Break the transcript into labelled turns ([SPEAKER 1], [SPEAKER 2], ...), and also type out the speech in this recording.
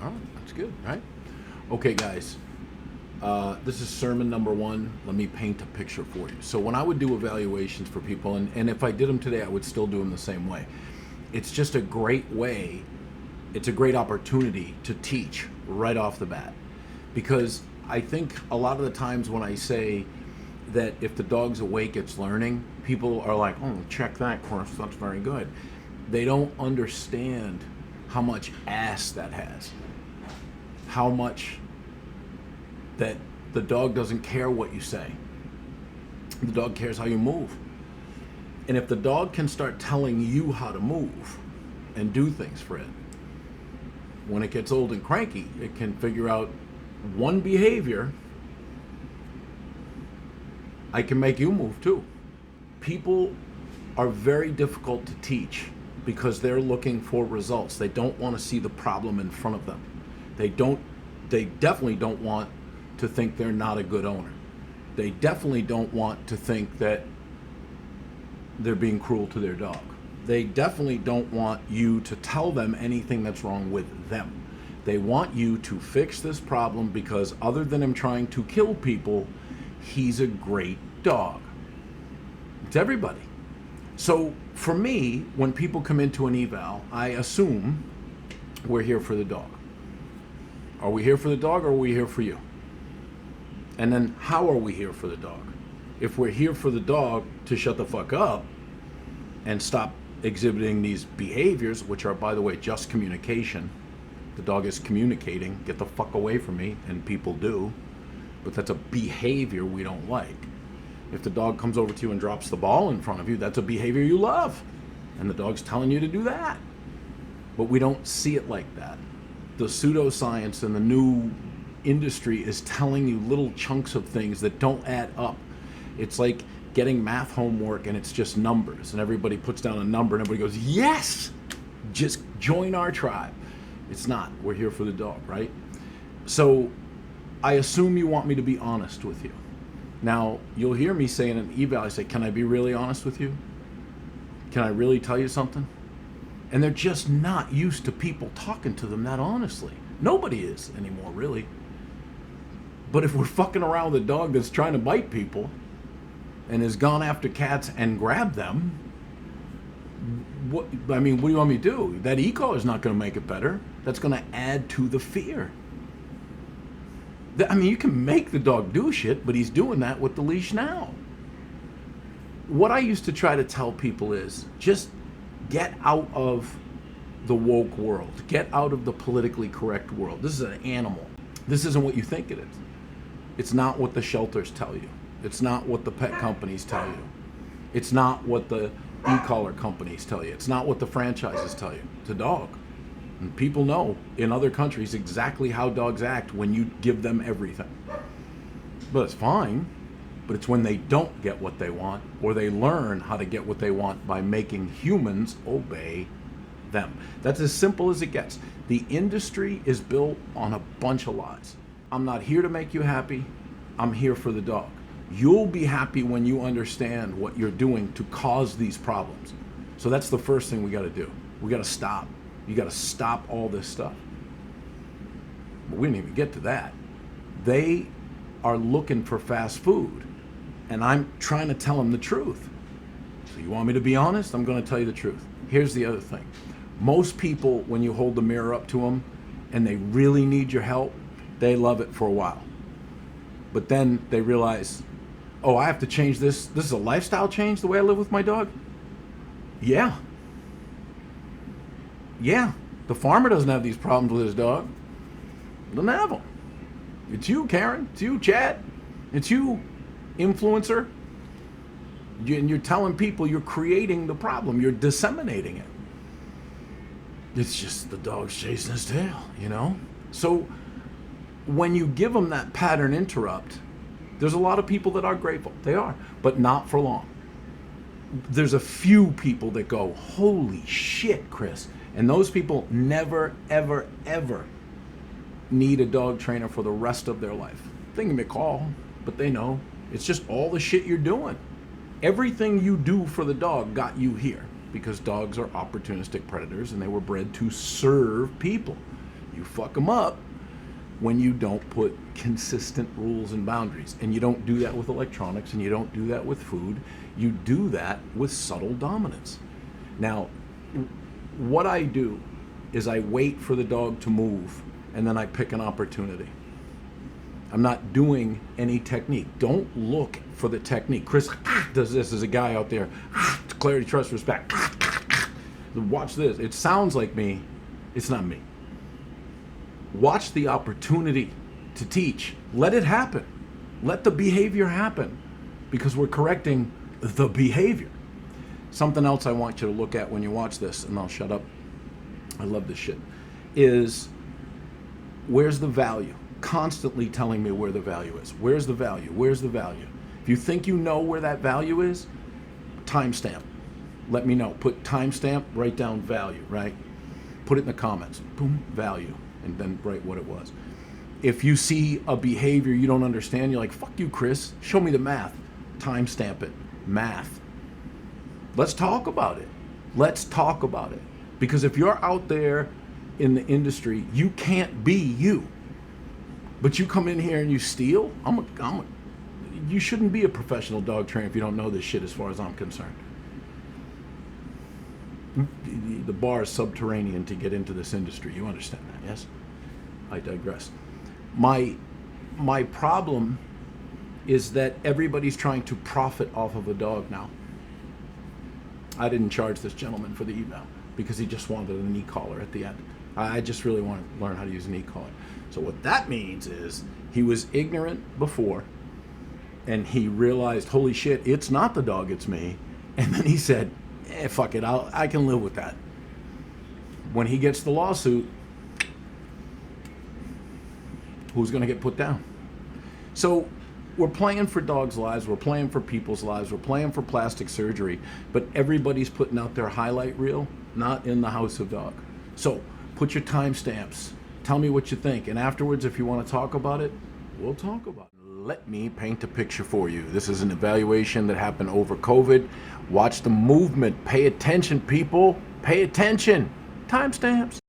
[SPEAKER 1] All right, that's good, right? Okay, guys. This is sermon number one. Let me paint a picture for you. So when I would do evaluations for people, and if I did them today, I would still do them the same way. It's just a great way. It's a great opportunity to teach right off the bat. Because I think a lot of the times when I say that if the dog's awake, it's learning, people are like, oh, check that course, that's very good. They don't understand how much ass that has. How much that the dog doesn't care what you say. The dog cares how you move. And if the dog can start telling you how to move and do things for it, when it gets old and cranky, it can figure out one behavior. I can make you move too. People are very difficult to teach because they're looking for results. They don't want to see the problem in front of them. They definitely don't want to think they're not a good owner. They definitely don't want to think that they're being cruel to their dog. They definitely don't want you to tell them anything that's wrong with them. They want you to fix this problem because other than him trying to kill people, he's a great dog. It's everybody. So for me, when people come into an eval, I assume we're here for the dog. Are we here for the dog or are we here for you? And then how are we here for the dog? If we're here for the dog to shut the fuck up and stop exhibiting these behaviors, which are, by the way, just communication. The dog is communicating, get the fuck away from me, and people do. But that's a behavior we don't like. If the dog comes over to you and drops the ball in front of you, that's a behavior you love. And the dog's telling you to do that. But we don't see it like that. The pseudoscience and the new industry is telling you little chunks of things that don't add up. It's like getting math homework and it's just numbers, and everybody puts down a number and everybody goes, yes, just join our tribe. It's not. We're here for the dog, right? So I assume you want me to be honest with you. Now, you'll hear me say in an eval, I say, can I be really honest with you? Can I really tell you something? And they're just not used to people talking to them that honestly. Nobody is anymore, really. But if we're fucking around with a dog that's trying to bite people and has gone after cats and grabbed them, what do you want me to do? That e-collar is not going to make it better. That's going to add to the fear. You can make the dog do shit, but he's doing that with the leash now. What I used to try to tell people is just get out of the woke world. Get out of the politically correct world. This is an animal. This isn't what you think it is. It's not what the shelters tell you. It's not what the pet companies tell you. It's not what the e-collar companies tell you. It's not what the franchises tell you. It's a dog. And people know in other countries exactly how dogs act when you give them everything. But it's fine. But it's when they don't get what they want, or they learn how to get what they want by making humans obey them. That's as simple as it gets. The industry is built on a bunch of lies. I'm not here to make you happy. I'm here for the dog. You'll be happy when you understand what you're doing to cause these problems. So that's the first thing we got to do. We got to stop. You got to stop all this stuff. But we didn't even get to that. They are looking for fast food, and I'm trying to tell them the truth. So you want me to be honest? I'm going to tell you the truth. Here's the other thing. Most people, when you hold the mirror up to them and they really need your help, they love it for a while. But then they realize, oh, I have to change this. This is a lifestyle change, the way I live with my dog? Yeah. Yeah. The farmer doesn't have these problems with his dog. Doesn't have them. It's you, Karen. It's you, Chad. It's you, influencer. And you're telling people you're creating the problem. You're disseminating it. It's just the dog's chasing his tail, you know? So when you give them that pattern interrupt, there's a lot of people that are grateful. They are, but not for long. There's a few people that go, holy shit, Chris. And those people never, ever, ever need a dog trainer for the rest of their life. They can make a call, but they know. It's just all the shit you're doing. Everything you do for the dog got you here, because dogs are opportunistic predators and they were bred to serve people. You fuck them up when you don't put consistent rules and boundaries. And you don't do that with electronics, and you don't do that with food. You do that with subtle dominance. Now, what I do is I wait for the dog to move, and then I pick an opportunity. I'm not doing any technique. Don't look for the technique. Chris does this as a guy out there. Clarity, trust, respect. Watch this. It sounds like me. It's not me. Watch the opportunity to teach. Let it happen. Let the behavior happen, because we're correcting the behavior. Something else I want you to look at when you watch this, and I'll shut up. I love this shit, is where's the value? Constantly telling me where the value is. Where's the value? Where's the value? If you think you know where that value is, timestamp. Let me know. Put timestamp, write down value, right? Put it in the comments. Boom, value. And then write what it was. If you see a behavior you don't understand, you're like, fuck you, Chris. Show me the math. Timestamp it. Math. Let's talk about it. Let's talk about it. Because if you're out there in the industry, you can't be you. But you come in here and you steal, you shouldn't be a professional dog trainer if you don't know this shit, as far as I'm concerned. The bar is subterranean to get into this industry. You understand that, yes? I digress. My problem is that everybody's trying to profit off of a dog now. I didn't charge this gentleman for the email because he just wanted an e-collar at the end. I just really want to learn how to use an e-collar. So what that means is he was ignorant before, and he realized, holy shit, it's not the dog, it's me. And then he said, fuck it, I can live with that. When he gets the lawsuit, who's going to get put down? So we're playing for dogs' lives, we're playing for people's lives, we're playing for plastic surgery, but everybody's putting out their highlight reel, not in the house of dog. So put your timestamps. Tell me what you think. And afterwards, if you want to talk about it, we'll talk about it. Let me paint a picture for you. This is an evaluation that happened over COVID. Watch the movement. Pay attention, people. Pay attention. Timestamps.